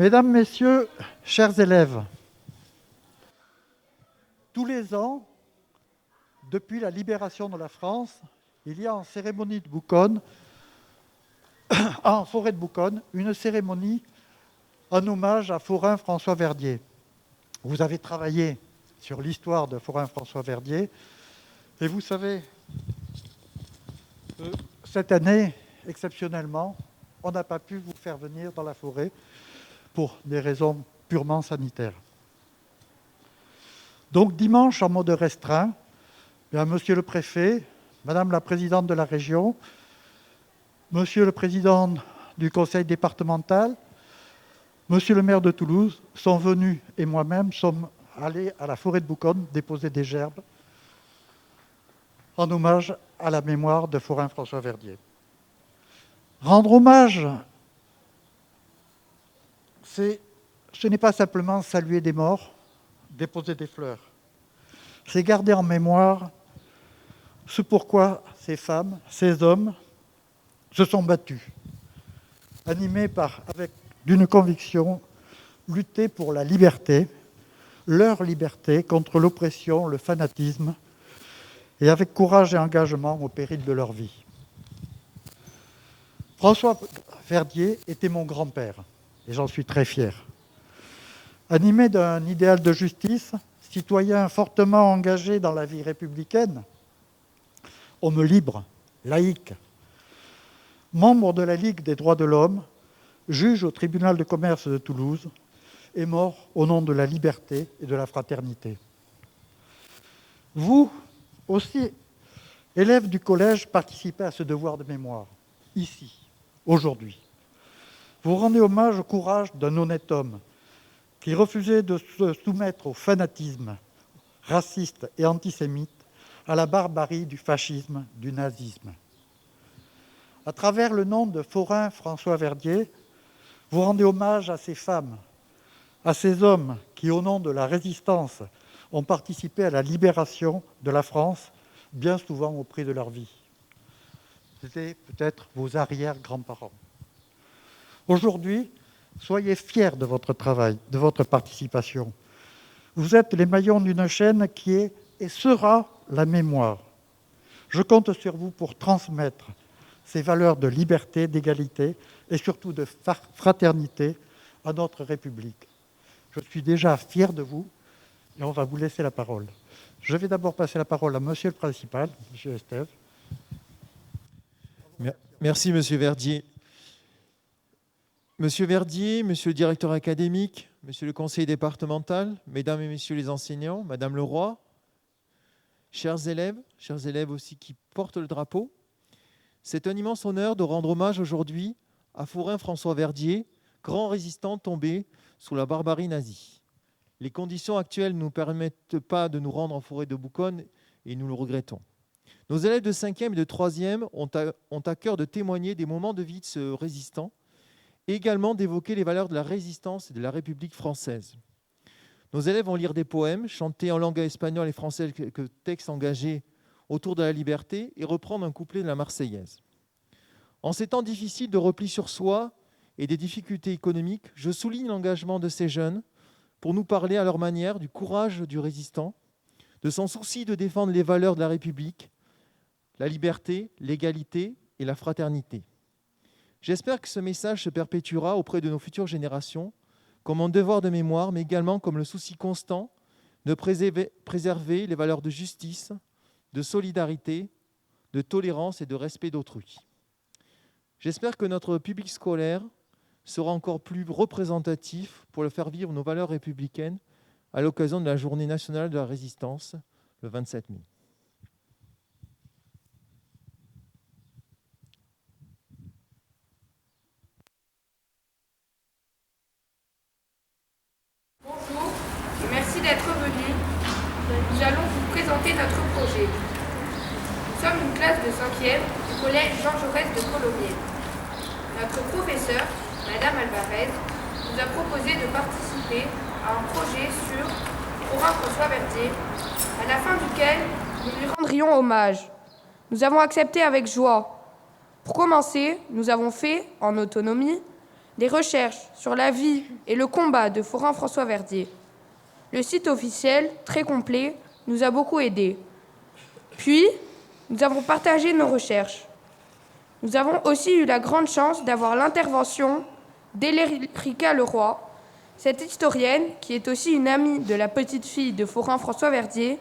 Mesdames, Messieurs, chers élèves, tous les ans, depuis la libération de la France, il y a en cérémonie de Bouconne, en forêt de Bouconne, une cérémonie en hommage à Forain François Verdier. Vous avez travaillé sur l'histoire de Forain François Verdier et vous savez, cette année, exceptionnellement, on n'a pas pu vous faire venir dans la forêt pour des raisons purement sanitaires. Donc dimanche, en mode restreint, Monsieur le préfet, Madame la présidente de la région, Monsieur le président du conseil départemental, Monsieur le maire de Toulouse sont venus et moi-même sommes allés à la forêt de Bouconne déposer des gerbes en hommage à la mémoire de Forain François Verdier. Rendre hommage, ce n'est pas simplement saluer des morts, déposer des fleurs. C'est garder en mémoire ce pourquoi ces femmes, ces hommes se sont battus, animés d'une conviction, lutter pour la liberté, leur liberté contre l'oppression, le fanatisme, et avec courage et engagement au péril de leur vie. François Verdier était mon grand-père, et j'en suis très fier. Animé d'un idéal de justice, citoyen fortement engagé dans la vie républicaine, homme libre, laïque, membre de la Ligue des droits de l'homme, juge au tribunal de commerce de Toulouse, est mort au nom de la liberté et de la fraternité. Vous aussi, élèves du collège, participez à ce devoir de mémoire, ici, aujourd'hui. Vous rendez hommage au courage d'un honnête homme qui refusait de se soumettre au fanatisme raciste et antisémite, à la barbarie du fascisme, du nazisme. À travers le nom de Forain François Verdier, vous rendez hommage à ces femmes, à ces hommes qui, au nom de la résistance, ont participé à la libération de la France, bien souvent au prix de leur vie. C'était peut-être vos arrière-grands-parents. Aujourd'hui, soyez fiers de votre travail, de votre participation. Vous êtes les maillons d'une chaîne qui est et sera la mémoire. Je compte sur vous pour transmettre ces valeurs de liberté, d'égalité et surtout de fraternité à notre République. Je suis déjà fier de vous et on va vous laisser la parole. Je vais d'abord passer la parole à Monsieur le Principal, Monsieur Estève. Merci Monsieur Verdier. Monsieur Verdier, Monsieur le directeur académique, Monsieur le conseiller départemental, Mesdames et Messieurs les enseignants, Madame Leroy, chers élèves aussi qui portent le drapeau, c'est un immense honneur de rendre hommage aujourd'hui à Forain François Verdier, grand résistant tombé sous la barbarie nazie. Les conditions actuelles ne nous permettent pas de nous rendre en forêt de Bouconne et nous le regrettons. Nos élèves de 5e et de 3e ont à cœur de témoigner des moments de vie de ce résistant et également d'évoquer les valeurs de la résistance et de la République française. Nos élèves vont lire des poèmes, chanter en langue espagnole et française quelques textes engagés autour de la liberté et reprendre un couplet de la Marseillaise. En ces temps difficiles de repli sur soi et des difficultés économiques, je souligne l'engagement de ces jeunes pour nous parler à leur manière du courage du résistant, de son souci de défendre les valeurs de la République, la liberté, l'égalité et la fraternité. J'espère que ce message se perpétuera auprès de nos futures générations comme un devoir de mémoire, mais également comme le souci constant de préserver les valeurs de justice, de solidarité, de tolérance et de respect d'autrui. J'espère que notre public scolaire sera encore plus représentatif pour le faire vivre nos valeurs républicaines à l'occasion de la Journée nationale de la résistance, le 27 mai. Bonjour, merci d'être venus. Nous allons vous présenter notre projet. Nous sommes une classe de 5e du collège Jean Jaurès de Colomiers. Notre professeur, Madame Alvarez, nous a proposé de participer à un projet sur Forain François Verdier, à la fin duquel nous lui rendrions hommage. Nous avons accepté avec joie. Pour commencer, nous avons fait, en autonomie, des recherches sur la vie et le combat de Forain-François Verdier. Le site officiel, très complet, nous a beaucoup aidés. Puis, nous avons partagé nos recherches. Nous avons aussi eu la grande chance d'avoir l'intervention d'Elérica Leroy. Cette historienne, qui est aussi une amie de la petite fille de Forain-François Verdier,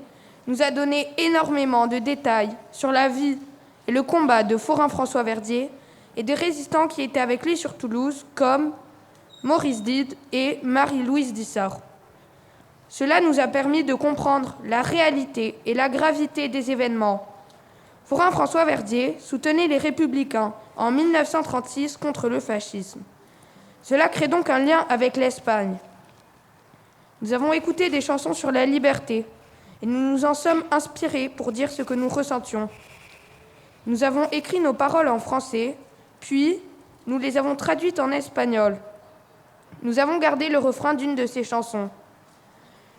nous a donné énormément de détails sur la vie et le combat de Forain-François Verdier et des résistants qui étaient avec lui sur Toulouse, comme Maurice Dide et Marie-Louise Dissart. Cela nous a permis de comprendre la réalité et la gravité des événements. Forain-François Verdier soutenait les Républicains en 1936 contre le fascisme. Cela crée donc un lien avec l'Espagne. Nous avons écouté des chansons sur la liberté et nous nous en sommes inspirés pour dire ce que nous ressentions. Nous avons écrit nos paroles en français, puis nous les avons traduites en espagnol. Nous avons gardé le refrain d'une de ces chansons.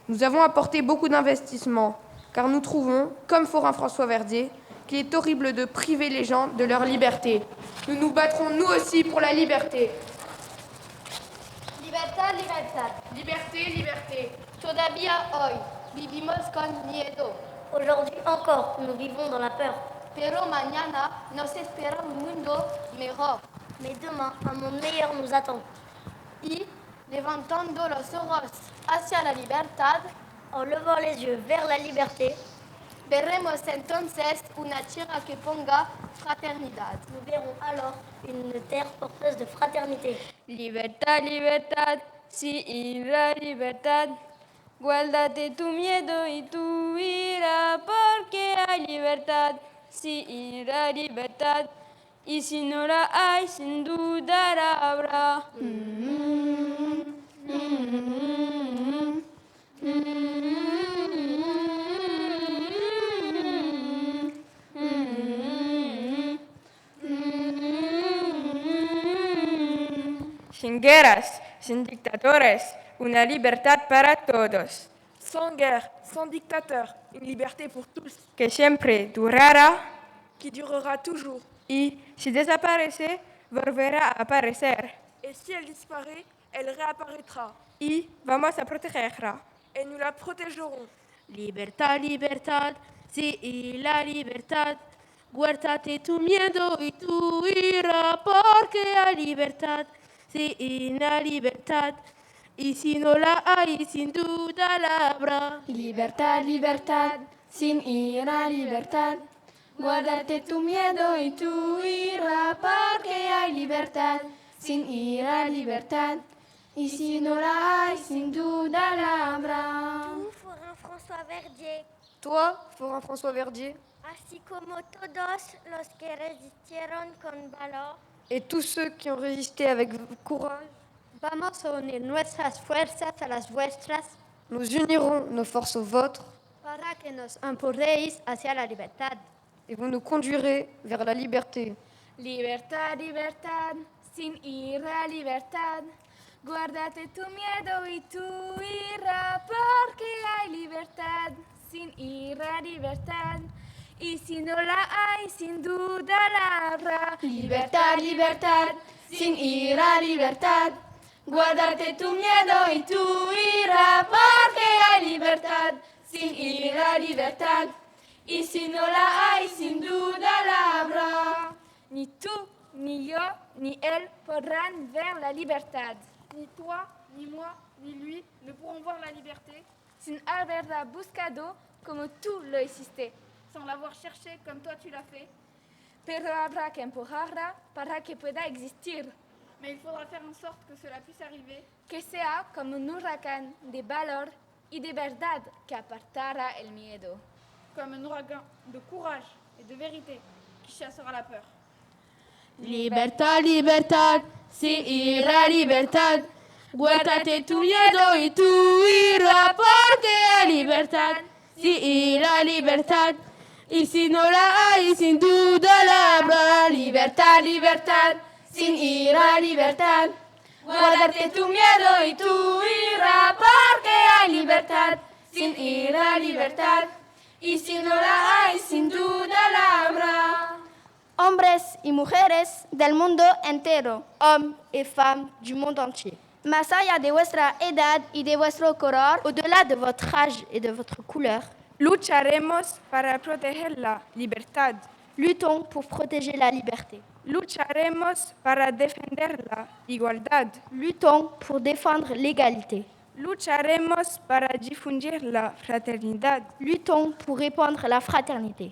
Nous avons apporté beaucoup d'investissements, car nous trouvons, comme Forain-François Verdier, qu'il est horrible de priver les gens de leur liberté. Nous nous battrons nous aussi pour la liberté. Libertad, libertad. Liberté, liberté. Todavía hoy vivimos con miedo. Aujourd'hui encore, nous vivons dans la peur. Pero mañana nos espera un mundo mejor. Mais demain, un monde meilleur nous attend. Y levantando los ojos hacia la libertad, en levant les yeux vers la liberté, veremos entonces una tierra que ponga fraternidad. Nous verrons alors une terre porteuse de fraternité. Libertad, libertad, sí, y la libertad. Guárdate tu miedo y tu ira, porque hay libertad, sí, y la libertad. Y si no la hay, sin duda la habrá. Sin guerras, sin dictadores, una libertad para todos. Sans guerre, sans dictateur, une liberté pour tous, Que siempre durará qui durera toujours. y, si desaparece, volverá a aparecer. Et si elle disparaît, elle réapparaîtra. Y vamos a protegerla. Et nous la protégerons. Libertad, libertad, sí, y la libertad. Guárdate tu miedo y tu ira, porque hay libertad, sí, y la libertad. Y si no la hay, sin duda la habrá. Libertad, libertad, sin ira, libertad. Guárdate tu miedo y tu ira, porque hay libertad, sin ira, libertad. Y si no la hay, sin duda la habrá. Forain-François Verdier, Toi, Forain-François Verdier, así como todos los que resistieron con valor, et tous ceux qui ont résisté avec courage, vamos a unir nuestras fuerzas a las vuestras nous unirons nos forces aux vôtres para que nos empujéis hacia la libertad. et vous nous conduirez vers la liberté. Libertad, libertad, sin ira, libertad. Guárdate tu miedo y tu ira, porque hay libertad, sin ira, libertad. Y si no la hay, sin duda la habrá. Libertad, libertad, sin ira, libertad. Guárdate tu miedo y tu ira, porque hay libertad, sin ira, libertad. Y si no la hay, sin duda la habrá. Ni tú, ni yo, ni él podrán ver la libertad. Ni toi, ni moi, ni lui ne pourront voir la liberté Sin haberla buscado como tú lo hiciste. sans l'avoir cherchée comme toi tu l'as fait. Pero habrá que empujarla para que pueda existir. Mais il faudra faire en sorte que cela puisse arriver, Que sea como un huracán de valor y de verdad que apartara el miedo. comme un ouragan de courage et de vérité qui chassera la peur. Libertad, libertad, sí, y la libertad. Guárdate tu miedo y tu ira, porque hay libertad, sí, y la libertad. Y si no la hay, sin duda la habrá. Libertad, libertad, sin ira, libertad. Guárdate tu miedo y tu ira, porque hay libertad, sin ira, libertad. Y si no la hay, sin duda la habrá. hombres y mujeres del mundo entero, hommes et femmes du monde entier. Más allá de vuestra edad y de vuestro color, au-delà de votre âge et de votre couleur, lucharemos para proteger la libertad. luttons pour protéger la liberté. Lucharemos para defender la igualdad. Luttons pour défendre l'égalité. Lucharemos para difundir la fraternidad. Luttons pour répandre la fraternité.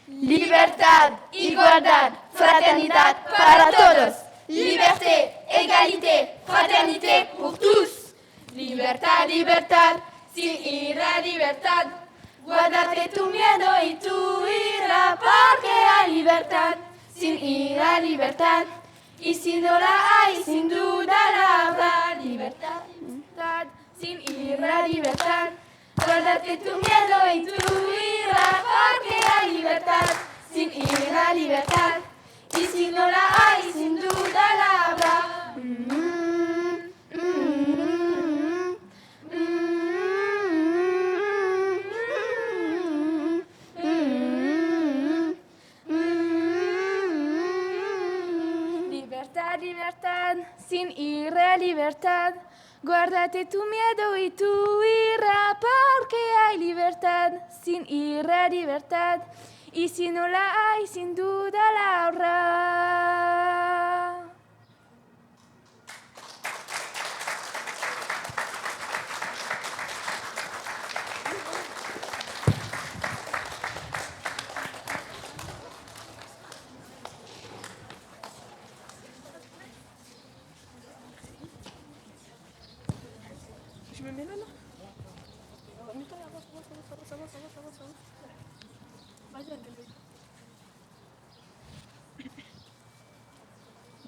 Libertad, igualdad, fraternidad para todos. Liberté, égalité, fraternité pour tous. Libertad, libertad, sin ira, libertad. Guárdate tu miedo y tu ira, porque hay libertad. Sin ira, libertad. Y si no la hay, sin duda la habrá. Libertad, libertad, sin ira, libertad. Guárdate tu miedo y tu ira, porque hay libertad. Sin ira, libertad. Y si no la hay, sin duda la habrá. Libertad, libertad, sin ira, libertad. Guárdate tu miedo y tu ira, porque hay libertad, sin ira, libertad. Y si no la hay, sin duda la habrá. Je me mets là, non?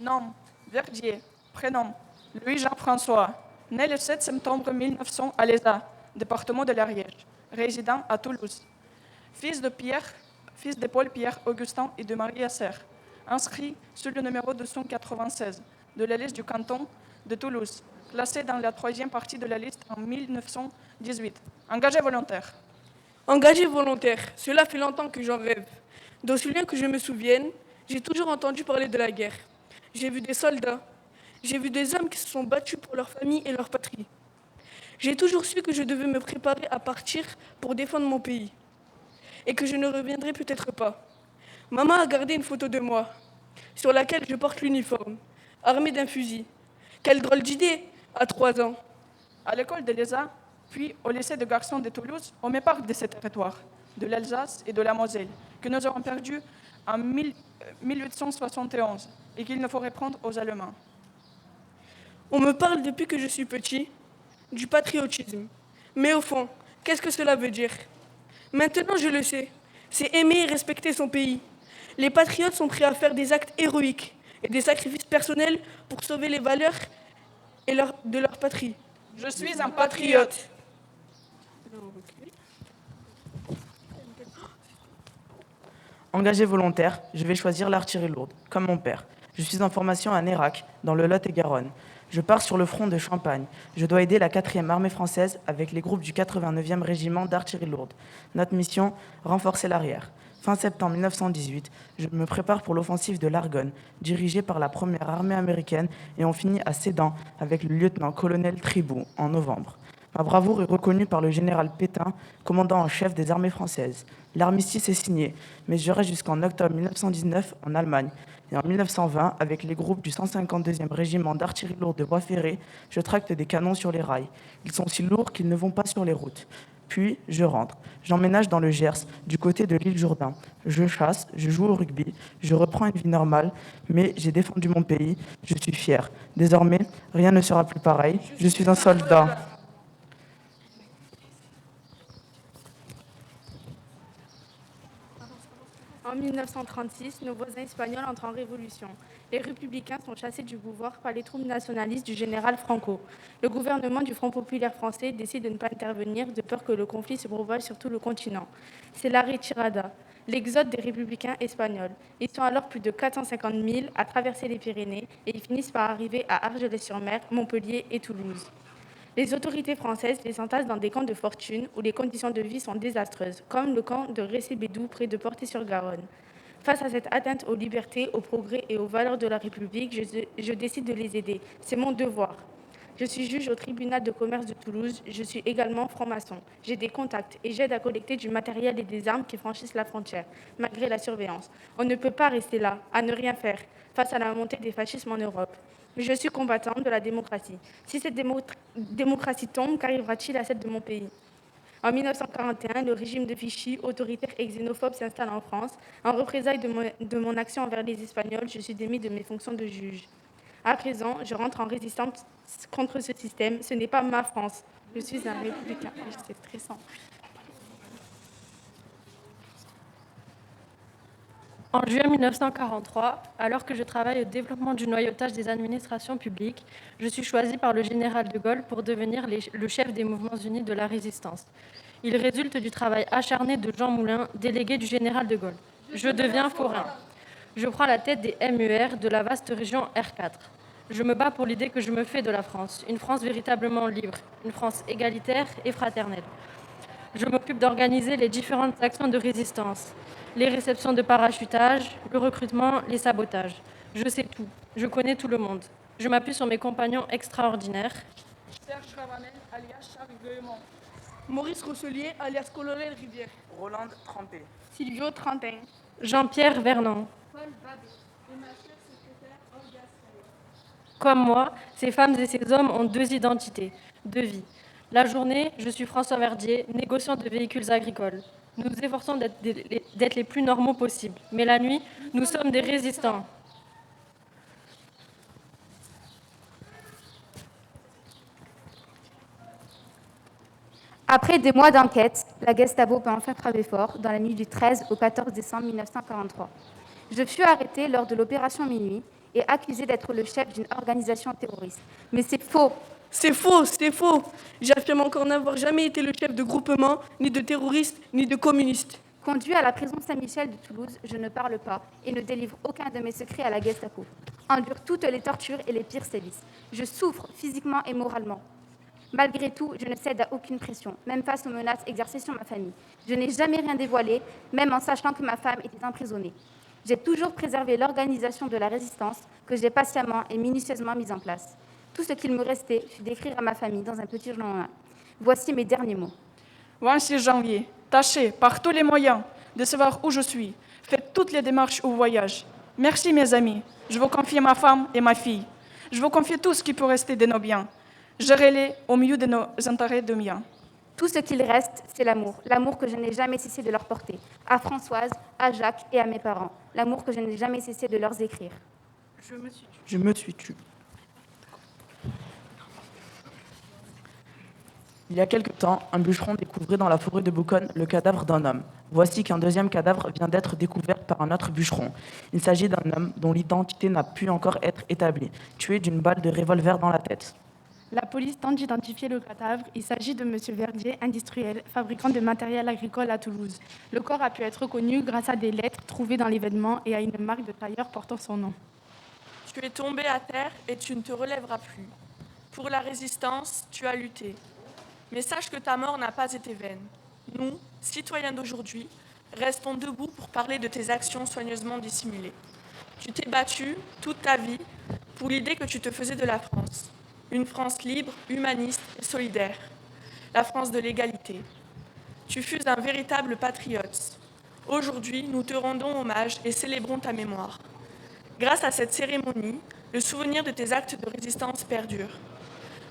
Nom, Verdier. Prénom, Louis-Jean-François. Né le 7 septembre 1900 à l'ESA, département de l'Ariège. Résident à Toulouse. Fils de Paul-Pierre Augustin et de Marie Asser. Inscrit sur le numéro 296 de la liste du canton de Toulouse. Classé dans la troisième partie de la liste en 1918. Engagé volontaire. Engagé volontaire, cela fait longtemps que j'en rêve. D'aussi loin que je me souvienne, j'ai toujours entendu parler de la guerre. J'ai vu des soldats, j'ai vu des hommes qui se sont battus pour leur famille et leur patrie. J'ai toujours su que je devais me préparer à partir pour défendre mon pays et que je ne reviendrai peut-être pas. Maman a gardé une photo de moi sur laquelle je porte l'uniforme, armé d'un fusil. Quelle drôle d'idée, à 3 ans. À l'école de l'ESA, puis au lycée de garçons de Toulouse, on me parle de ces territoires, de l'Alsace et de la Moselle, que nous aurons perdus en 1871 et qu'il nous faut reprendre aux Allemands. On me parle depuis que je suis petit du patriotisme. Mais au fond, qu'est-ce que cela veut dire? Maintenant, je le sais. C'est aimer et respecter son pays. Les patriotes sont prêts à faire des actes héroïques et des sacrifices personnels pour sauver les valeurs de leur patrie. Je suis un patriote. Engagé volontaire, je vais choisir l'artillerie lourde, comme mon père. Je suis en formation à Nérac, dans le Lot-et-Garonne. Je pars sur le front de Champagne. Je dois aider la 4e armée française avec les groupes du 89e régiment d'artillerie lourde. Notre mission, renforcer l'arrière. Fin septembre 1918, je me prépare pour l'offensive de l'Argonne, dirigée par la première armée américaine, et on finit à Sedan avec le lieutenant-colonel Tribou en novembre. Ma bravoure est reconnue par le général Pétain, commandant en chef des armées françaises. L'armistice est signé, mais je reste jusqu'en octobre 1919 en Allemagne. Et en 1920, avec les groupes du 152e régiment d'artillerie lourde de Bois-Ferré, je tracte des canons sur les rails. Ils sont si lourds qu'ils ne vont pas sur les routes. Puis, je rentre. J'emménage dans le Gers, du côté de l'île Jourdain. Je chasse, je joue au rugby, je reprends une vie normale, mais j'ai défendu mon pays, je suis fier. Désormais, rien ne sera plus pareil. Je suis un soldat. En 1936, nos voisins espagnols entrent en révolution. Les républicains sont chassés du pouvoir par les troupes nationalistes du général Franco. Le gouvernement du Front populaire français décide de ne pas intervenir de peur que le conflit se propage sur tout le continent. C'est la retirada, l'exode des républicains espagnols. Ils sont alors plus de 450 000 à traverser les Pyrénées et ils finissent par arriver à Argelès-sur-Mer, Montpellier et Toulouse. Les autorités françaises les entassent dans des camps de fortune où les conditions de vie sont désastreuses, comme le camp de Recébédou près de Portet-sur-Garonne. Face à cette atteinte aux libertés, aux progrès et aux valeurs de la République, je décide de les aider. C'est mon devoir. Je suis juge au tribunal de commerce de Toulouse. Je suis également franc-maçon. J'ai des contacts et j'aide à collecter du matériel et des armes qui franchissent la frontière, malgré la surveillance. On ne peut pas rester là, à ne rien faire, face à la montée des fascismes en Europe. Je suis combattant de la démocratie. Si cette démocratie tombe, qu'arrivera-t-il à celle de mon pays ? En 1941, le régime de Vichy, autoritaire et xénophobe, s'installe en France. En représailles de mon action envers les Espagnols, je suis démis de mes fonctions de juge. À présent, je rentre en résistance contre ce système. Ce n'est pas ma France. Je suis un républicain. C'est stressant. En juin 1943, alors que je travaille au développement du noyautage des administrations publiques, je suis choisi par le général de Gaulle pour devenir le chef des mouvements unis de la résistance. Il résulte du travail acharné de Jean Moulin, délégué du général de Gaulle. Je deviens forain. Je prends la tête des MUR de la vaste région R4. Je me bats pour l'idée que je me fais de la France, une France véritablement libre, une France égalitaire et fraternelle. Je m'occupe d'organiser les différentes actions de résistance, les réceptions de parachutage, le recrutement, les sabotages. Je sais tout, je connais tout le monde. Je m'appuie sur mes compagnons extraordinaires. Serge Ravanel, alias Charles Guillemont. Maurice Rosselier, alias Colonel Rivière. Roland Trempé. Silvio Trentin. Jean-Pierre Vernon. Paul Babé. Et ma chère secrétaire Olga Sky. Comme moi, ces femmes et ces hommes ont deux identités, deux vies. La journée, je suis François Verdier, négociant de véhicules agricoles. Nous nous efforçons d'être les plus normaux possibles. Mais la nuit, nous sommes des résistants. Après des mois d'enquête, la Gestapo peut enfin frapper fort dans la nuit du 13 au 14 décembre 1943. Je fus arrêté lors de l'opération Minuit et accusé d'être le chef d'une organisation terroriste. Mais c'est faux. C'est faux, c'est faux. J'affirme encore n'avoir jamais été le chef de groupement, ni de terroriste, ni de communiste. Conduit à la prison Saint-Michel de Toulouse, je ne parle pas et ne délivre aucun de mes secrets à la Gestapo. Endure toutes les tortures et les pires sévices. Je souffre physiquement et moralement. Malgré tout, je ne cède à aucune pression, même face aux menaces exercées sur ma famille. Je n'ai jamais rien dévoilé, même en sachant que ma femme était emprisonnée. J'ai toujours préservé l'organisation de la résistance que j'ai patiemment et minutieusement mise en place. Tout ce qu'il me restait fut d'écrire à ma famille dans un petit journal. Voici mes derniers mots. 26 janvier, tâchez par tous les moyens de savoir où je suis. Faites toutes les démarches au voyage. Merci mes amis. Je vous confie ma femme et ma fille. Je vous confie tout ce qui peut rester de nos biens. Gérez-les au milieu de nos intérêts de miens. Tout ce qu'il reste, c'est l'amour. L'amour que je n'ai jamais cessé de leur porter. À Françoise, à Jacques et à mes parents. L'amour que je n'ai jamais cessé de leur écrire. Je me suis tue. Il y a quelque temps, un bûcheron découvrait dans la forêt de Bouconne le cadavre d'un homme. Voici qu'un deuxième cadavre vient d'être découvert par un autre bûcheron. Il s'agit d'un homme dont l'identité n'a pu encore être établie, tué d'une balle de revolver dans la tête. La police tente d'identifier le cadavre. Il s'agit de M. Verdier, industriel, fabricant de matériel agricole à Toulouse. Le corps a pu être reconnu grâce à des lettres trouvées dans l'événement et à une marque de tailleur portant son nom. Tu es tombé à terre et tu ne te relèveras plus. Pour la résistance, tu as lutté. Mais sache que ta mort n'a pas été vaine. Nous, citoyens d'aujourd'hui, restons debout pour parler de tes actions soigneusement dissimulées. Tu t'es battu toute ta vie pour l'idée que tu te faisais de la France. Une France libre, humaniste et solidaire. La France de l'égalité. Tu fus un véritable patriote. Aujourd'hui, nous te rendons hommage et célébrons ta mémoire. Grâce à cette cérémonie, le souvenir de tes actes de résistance perdure.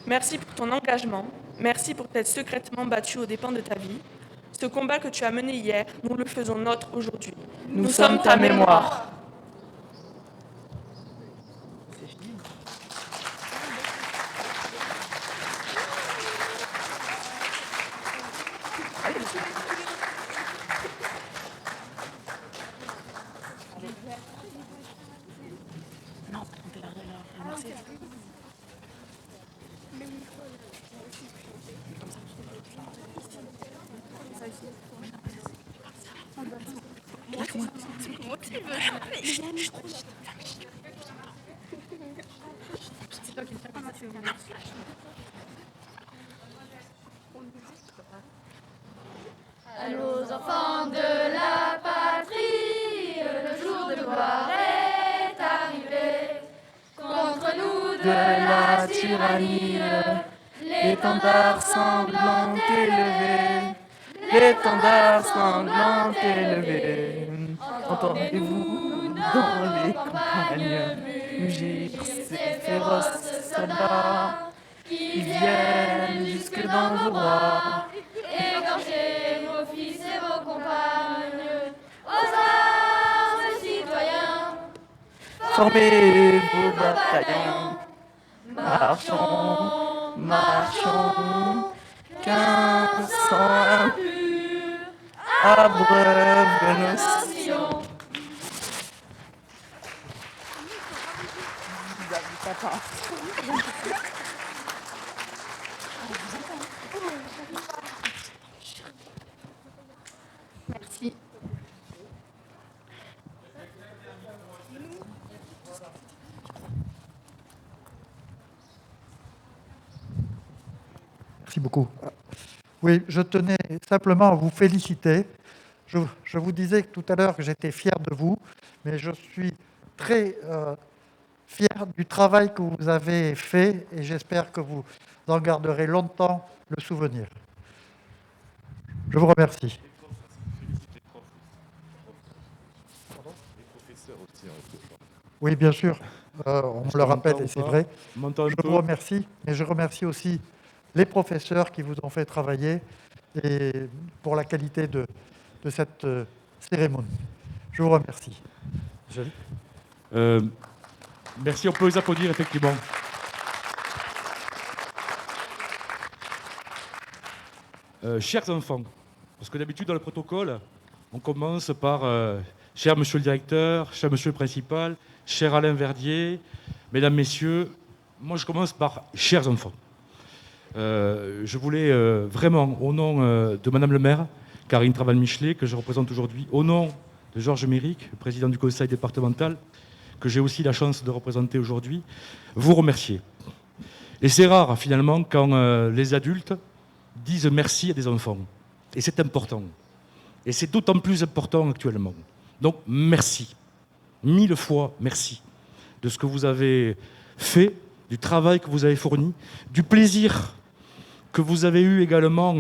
Merci pour ton engagement. Merci pour t'être secrètement battu aux dépens de ta vie. Ce combat que tu as mené hier, nous le faisons nôtre aujourd'hui. Nous sommes ta mémoire. À nos enfants de la patrie, le jour de la tyrannie. L'étendard sanglant élevé, l'étendard sanglant élevé. Entendez-vous dans les campagnes mugir ces féroces soldats qui viennent jusque dans vos bras, égorgez vos fils et vos compagnes, aux armes citoyens, formez vos bataillons, marchons, marchons, qu'un sang impur abreuve nos nations. Merci. Merci beaucoup. Oui, je tenais simplement à vous féliciter. Je vous disais tout à l'heure que j'étais fier de vous, mais je suis très fier du travail que vous avez fait et j'espère que vous en garderez longtemps le souvenir. Je vous remercie. Oui, bien sûr, on me le rappelle et c'est vrai. Je vous remercie, mais je remercie aussi les professeurs qui vous ont fait travailler et pour la qualité de cette cérémonie. Je vous remercie. Merci, on peut les applaudir effectivement. Chers enfants, parce que d'habitude dans le protocole, on commence par cher monsieur le directeur, cher monsieur le principal, cher Alain Verdier, mesdames, messieurs, moi je commence par chers enfants. Je voulais vraiment, au nom de madame le maire, Karine Traval-Michelet, que je représente aujourd'hui, au nom de Georges Méric, président du conseil départemental, que j'ai aussi la chance de représenter aujourd'hui, vous remercier. Et c'est rare finalement quand les adultes disent merci à des enfants. Et c'est important. Et c'est d'autant plus important actuellement. Donc merci. 1000 fois merci de ce que vous avez fait, du travail que vous avez fourni, du plaisir que vous avez eu également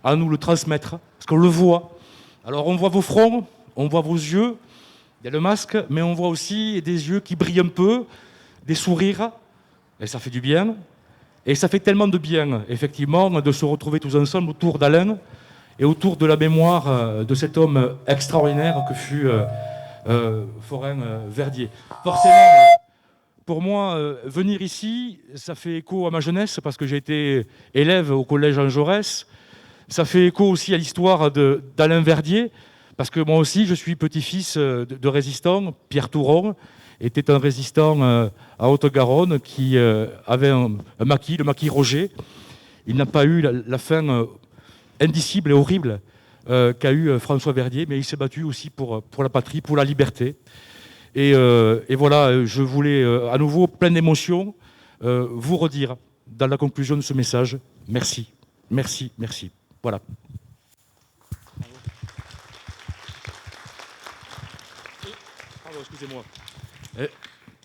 à nous le transmettre, parce qu'on le voit. Alors on voit vos fronts, on voit vos yeux, il y a le masque, mais on voit aussi des yeux qui brillent un peu, des sourires, et ça fait du bien. Et ça fait tellement de bien, effectivement, de se retrouver tous ensemble autour d'Alain et autour de la mémoire de cet homme extraordinaire que fut Forain Verdier. Forcément, pour moi, venir ici, ça fait écho à ma jeunesse, parce que j'ai été élève au collège Jean Jaurès. Ça fait écho aussi à l'histoire d'Alain Verdier, parce que moi aussi, je suis petit-fils de résistant. Pierre Touron était un résistant à Haute-Garonne qui avait un maquis, le maquis Roger. Il n'a pas eu la fin indicible et horrible qu'a eu François Verdier, mais il s'est battu aussi pour la patrie, pour la liberté. Et voilà, je voulais à nouveau, plein d'émotions, vous redire dans la conclusion de ce message, merci, merci, merci. Voilà. Pardon, excusez-moi.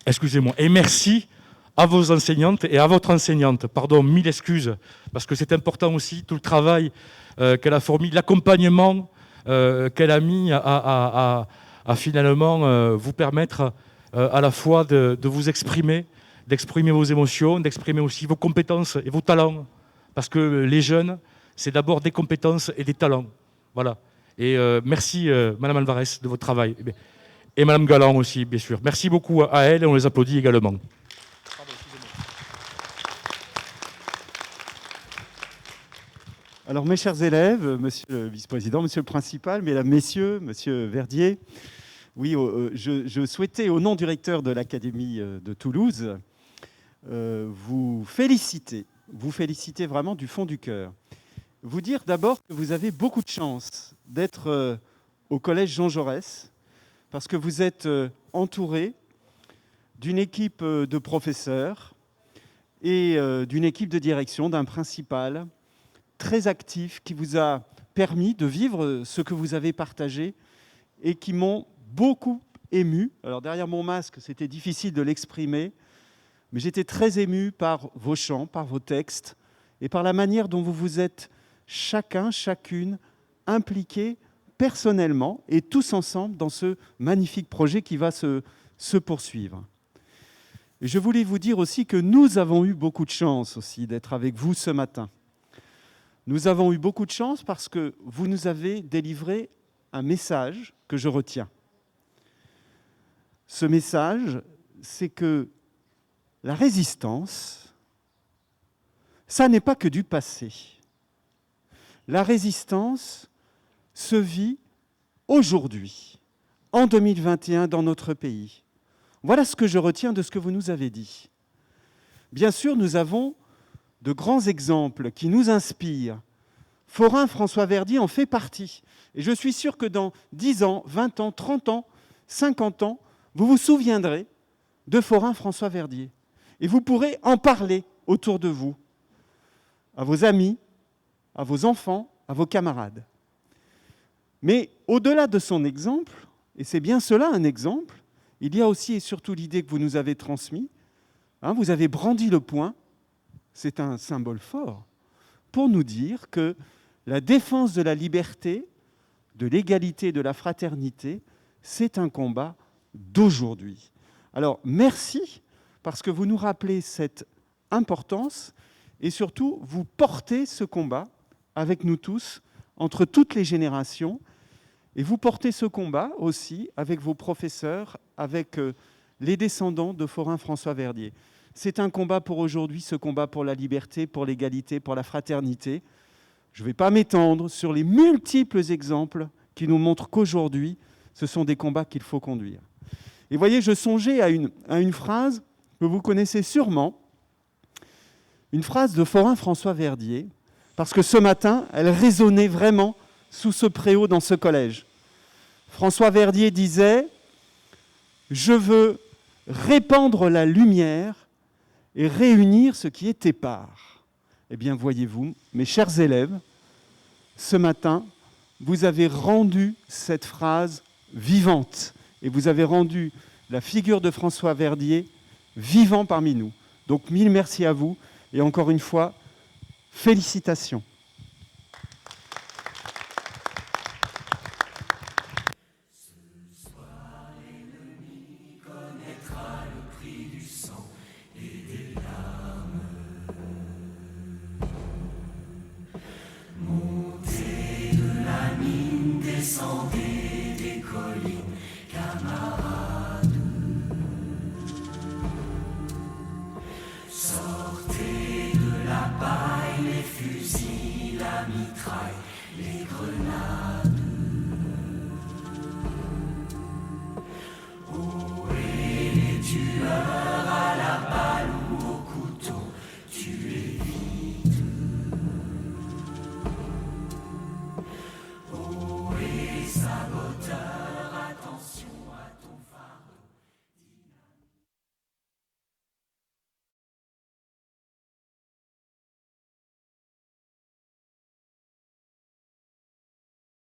Excusez-moi. Et merci à vos enseignantes et à votre enseignante. Pardon, 1000 excuses, parce que c'est important aussi, tout le travail qu'elle a fourni, l'accompagnement qu'elle a mis à finalement vous permettre à la fois de vous exprimer, d'exprimer vos émotions, d'exprimer aussi vos compétences et vos talents. Parce que les jeunes, c'est d'abord des compétences et des talents. Voilà. Et merci, Madame Alvarez, de votre travail. Et Madame Galland aussi, bien sûr. Merci beaucoup à elle et on les applaudit également. Alors, mes chers élèves, monsieur le vice-président, monsieur le principal, mesdames, messieurs, monsieur Verdier, oui, je souhaitais, au nom du recteur de l'Académie de Toulouse, vous féliciter vraiment du fond du cœur. Vous dire d'abord que vous avez beaucoup de chance d'être au collège Jean Jaurès, parce que vous êtes entouré d'une équipe de professeurs et d'une équipe de direction, d'un principal très actif qui vous a permis de vivre ce que vous avez partagé et qui m'ont beaucoup ému. Alors derrière mon masque, c'était difficile de l'exprimer. mais j'étais très ému par vos chants, par vos textes et par la manière dont vous vous êtes chacun, chacune impliqués personnellement et tous ensemble dans ce magnifique projet qui va se poursuivre. Et je voulais vous dire aussi que nous avons eu beaucoup de chance aussi d'être avec vous ce matin. Nous avons eu beaucoup de chance parce que vous nous avez délivré un message que je retiens. Ce message, c'est que la résistance, ça n'est pas que du passé. La résistance se vit aujourd'hui, en 2021, dans notre pays. Voilà ce que je retiens de ce que vous nous avez dit. Bien sûr, nous avons de grands exemples qui nous inspirent. Forain François Verdier en fait partie. Et je suis sûr que dans 10 ans, 20 ans, 30 ans, 50 ans, vous vous souviendrez de Forain François Verdier. Et vous pourrez en parler autour de vous, à vos amis, à vos enfants, à vos camarades. Mais au-delà de son exemple, et c'est bien cela un exemple, il y a aussi et surtout l'idée que vous nous avez transmise. Vous avez brandi le poing, c'est un symbole fort, pour nous dire que la défense de la liberté, de l'égalité, de la fraternité, c'est un combat d'aujourd'hui. Alors, merci, parce que vous nous rappelez cette importance, et surtout, vous portez ce combat avec nous tous, entre toutes les générations, et vous portez ce combat aussi avec vos professeurs, avec les descendants de Forain François Verdier. C'est un combat pour aujourd'hui, ce combat pour la liberté, pour l'égalité, pour la fraternité. Je ne vais pas m'étendre sur les multiples exemples qui nous montrent qu'aujourd'hui, ce sont des combats qu'il faut conduire. Et voyez, je songeais à une phrase que vous connaissez sûrement, une phrase de Forain François Verdier, parce que ce matin, elle résonnait vraiment sous ce préau dans ce collège. François Verdier disait « Je veux répandre la lumière et réunir ce qui est épars. » Eh bien, voyez-vous, mes chers élèves, ce matin, vous avez rendu cette phrase vivante et vous avez rendu la figure de François Verdier vivant parmi nous. Donc, mille merci à vous et encore une fois, félicitations. Montez de la mine, descendez